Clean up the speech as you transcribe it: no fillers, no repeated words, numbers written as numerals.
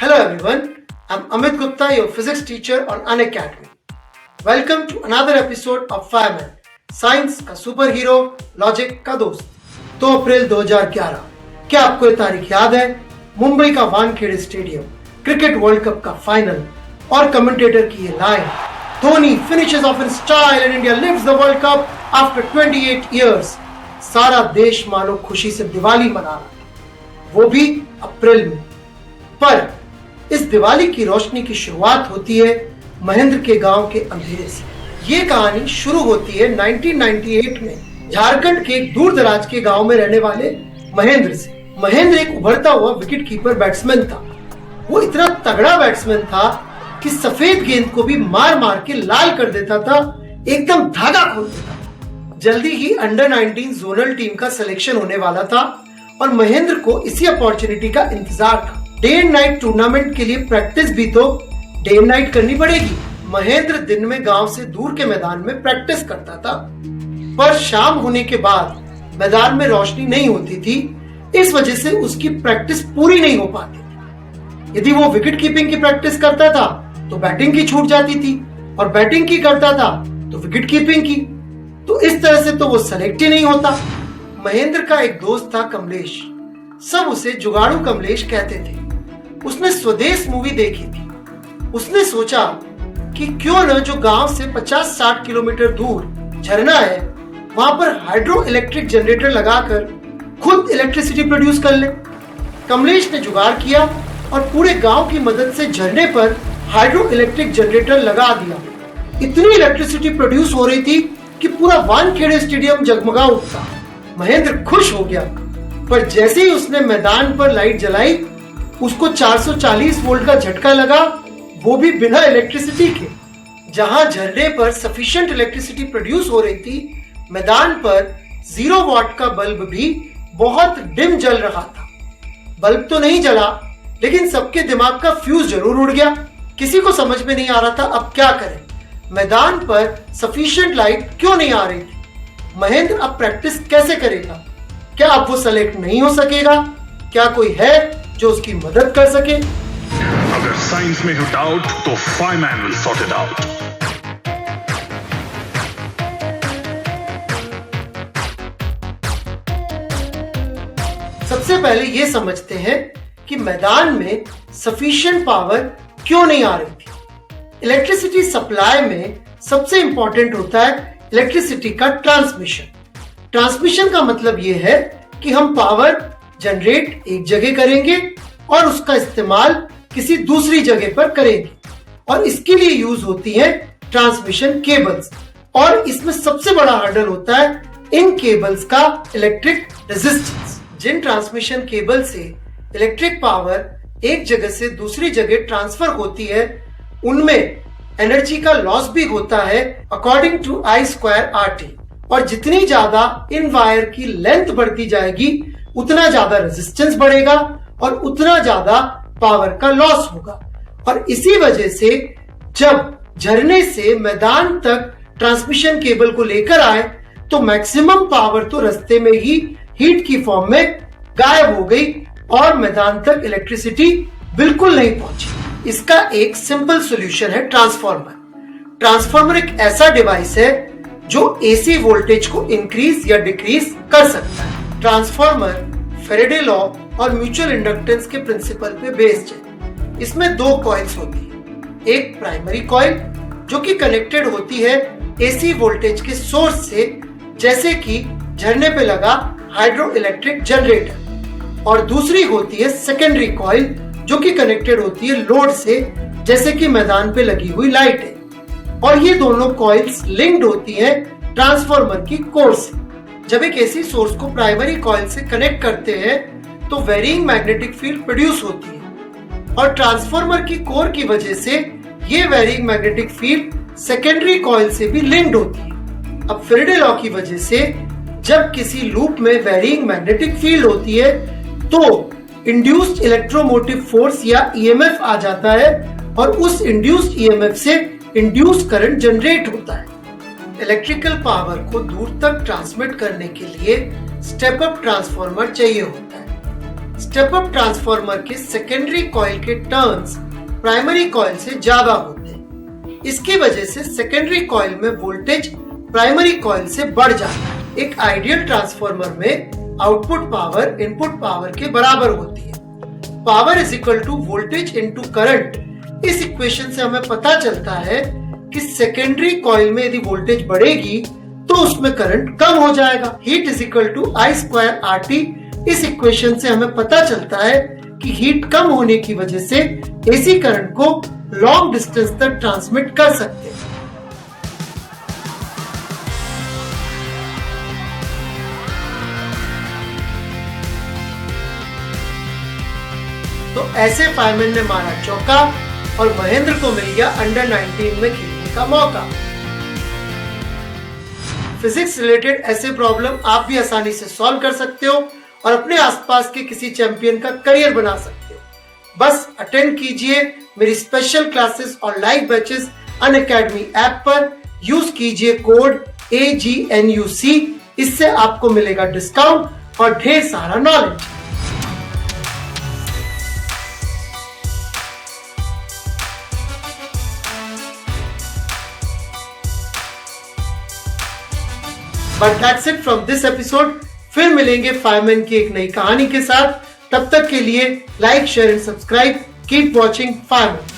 Hello everyone, I'm Amit Gupta, your physics teacher on Unacademy. Welcome to another episode of Fireman, science का super hero, logic का दोस्त। 2 अप्रैल 2011। क्या आपको ये तारीख याद है? मुंबई का Wankhede stadium, cricket world cup का फाइनल और कमेंटेटर की ये line, Dhoni finishes off in style and India lifts the World Cup after 28 years। सारा देश मानो खुशी से दिवाली मना रहा है, वो भी अप्रैल में। पर इस दिवाली की रोशनी की शुरुआत होती है महेंद्र के गांव के अंधेरे से। ये कहानी शुरू होती है 1998 में झारखंड के एक दूर दराज के गांव में रहने वाले महेंद्र से। महेंद्र एक उभरता हुआ विकेट कीपर बैट्समैन था। वो इतना तगड़ा बैट्समैन था कि सफेद गेंद को भी मार मार के लाल कर देता था, एकदम धागा खोल देता। जल्दी ही अंडर 19 जोनल टीम का सिलेक्शन होने वाला था और महेंद्र को इसी अपॉर्चुनिटी का इंतजार था। डे एंड नाइट टूर्नामेंट के लिए प्रैक्टिस भी तो डे एंड नाइट करनी पड़ेगी। महेंद्र दिन में गांव से दूर के मैदान में प्रैक्टिस करता था, पर शाम होने के बाद मैदान में रोशनी नहीं होती थी, इस वजह से उसकी प्रैक्टिस पूरी नहीं हो पाती थी। यदि वो विकेट कीपिंग की प्रैक्टिस करता था तो बैटिंग की छूट जाती थी, और बैटिंग की करता था तो विकेट कीपिंग की। तो इस तरह से तो वो सेलेक्ट ही नहीं होता। महेंद्र का एक दोस्त था कमलेश, सब उसे जुगाड़ू कमलेश कहते थे। उसने स्वदेश मूवी देखी थी। उसने सोचा कि क्यों न जो गांव से 50-60 किलोमीटर दूर झरना है, वहां पर हाइड्रो इलेक्ट्रिक जनरेटर लगाकर खुद इलेक्ट्रिसिटी प्रोड्यूस कर ले। कमलेश ने जुगाड़ किया और पूरे गांव की मदद से झरने पर हाइड्रो इलेक्ट्रिक जनरेटर लगा दिया। इतनी इलेक्ट्रिसिटी प्रोड्यूस हो रही थी कि पूरा वानखेड़े स्टेडियम जगमगा उठता। महेंद्र खुश हो गया, पर जैसे ही उसने मैदान पर लाइट जलाई, उसको 440 वोल्ट का झटका लगा, वो भी बिना इलेक्ट्रिसिटी के। जहां झरने पर सफिशिएंट इलेक्ट्रिसिटी प्रोड्यूस हो रही थी, मैदान पर 0 वाट का बल्ब भी बहुत डिम जल रहा था। बल्ब तो नहीं जला, लेकिन सबके दिमाग का फ्यूज जरूर उड़ गया। किसी को समझ में नहीं आ रहा था अब क्या करें। मैदान पर सफिशिएंट लाइट क्यों नहीं आ रही थी? महेंद्र अब प्रैक्टिस कैसे करेगा? क्या अब वो सेलेक्ट नहीं हो सकेगा? क्या कोई है जो उसकी मदद कर सके? अगर साइंस में हो डाउट तो fireman will sort it out. सबसे पहले ये समझते हैं कि मैदान में सफिशिएंट पावर क्यों नहीं आ रही थी। इलेक्ट्रिसिटी सप्लाई में सबसे इंपॉर्टेंट होता है इलेक्ट्रिसिटी का ट्रांसमिशन। ट्रांसमिशन का मतलब ये है कि हम पावर जनरेट एक जगह करेंगे और उसका इस्तेमाल किसी दूसरी जगह पर करेंगे, और इसके लिए यूज होती है ट्रांसमिशन केबल्स। और इसमें सबसे बड़ा हर्डल होता है इन केबल्स का इलेक्ट्रिक रेजिस्टेंस। जिन ट्रांसमिशन केबल से इलेक्ट्रिक पावर एक जगह से दूसरी जगह ट्रांसफर होती है, उनमें एनर्जी का लॉस भी होता है अकॉर्डिंग टू I²RT। और जितनी ज्यादा इन वायर की लेंथ बढ़ती जाएगी, उतना ज्यादा रेजिस्टेंस बढ़ेगा और उतना ज्यादा पावर का लॉस होगा। और इसी वजह से जब झरने से मैदान तक ट्रांसमिशन केबल को लेकर आए, तो मैक्सिमम पावर तो रास्ते में ही हीट की फॉर्म में गायब हो गई और मैदान तक इलेक्ट्रिसिटी बिल्कुल नहीं पहुंची। इसका एक सिंपल सॉल्यूशन है ट्रांसफार्मर। ट्रांसफार्मर एक ऐसा डिवाइस है जो एसी वोल्टेज को इंक्रीज या डिक्रीज कर सकता है। ट्रांसफार्मर फैराडे लॉ और म्यूचुअल इंडक्टेंस के प्रिंसिपल पे बेस्ड है। इसमें 2 कॉइल्स होती है। एक प्राइमरी कॉइल जो कि कनेक्टेड होती है एसी वोल्टेज के सोर्स से, जैसे कि झरने पे लगा हाइड्रो इलेक्ट्रिक जनरेटर, और दूसरी होती है सेकेंडरी कॉइल जो कि कनेक्टेड होती है लोड से, जैसे कि मैदान पे लगी हुई लाइट है। और ये दोनों कॉइल्स लिंक्ड होती है ट्रांसफार्मर की कोर से। जब एक एसी सोर्स को प्राइमरी कॉइल से कनेक्ट करते हैं तो वेरिंग मैग्नेटिक फील्ड प्रोड्यूस होती है, और ट्रांसफार्मर की कोर की वजह से ये varying magnetic field secondary coil से भी लिंक्ड होती है। अब फैराडे लॉ की वजह से जब किसी लूप में वेरिंग मैग्नेटिक फील्ड होती है, तो इंड्यूस्ड इलेक्ट्रोमोटिव फोर्स या ईएमएफ आ जाता है, और उस इंड्यूस्ड ईएमएफ से इंड्यूस्ड करंट जनरेट होता है। इलेक्ट्रिकल पावर को दूर तक ट्रांसमिट करने के लिए स्टेप अप ट्रांसफार्मर चाहिए होता है। स्टेप अप ट्रांसफार्मर के सेकेंडरी कॉइल के टर्न्स प्राइमरी कॉइल से ज्यादा होते हैं। इसकी वजह से सेकेंडरी कॉइल में वोल्टेज प्राइमरी कॉइल से बढ़ जाता है। एक आइडियल ट्रांसफार्मर में आउटपुट पावर इनपुट पावर के बराबर होती है। Power is equal to voltage into current. इस इक्वेशन से हमें पता चलता है कि सेकेंडरी कॉइल में यदि वोल्टेज बढ़ेगी तो उसमें करंट कम हो जाएगा। Heat is equal to I square RT। इस इक्वेशन से हमें पता चलता है कि हीट कम होने की वजह से एसी करंट को लॉन्ग डिस्टेंस तक ट्रांसमिट कर सकते हैं। तो ऐसे फायरमैन ने मारा चौका और महेंद्र को मिल गया अंडर 19 में खेलने का मौका। फिजिक्स रिलेटेड ऐसे प्रॉब्लम आप भी आसानी से सॉल्व कर सकते हो और अपने आसपास के किसी चैंपियन का करियर बना सकते हो। बस अटेंड कीजिए मेरी स्पेशल क्लासेस और लाइव बैचेस अनअकैडमी ऐप पर। यूज कीजिए कोड AGNUC। इससे आपको मिलेगा डिस्काउंट और ढेर सारा knowledge. But that's it from this episode. फिर मिलेंगे फायरमैन की एक नई कहानी के साथ। तब तक के लिए like share and subscribe. Keep watching fireman.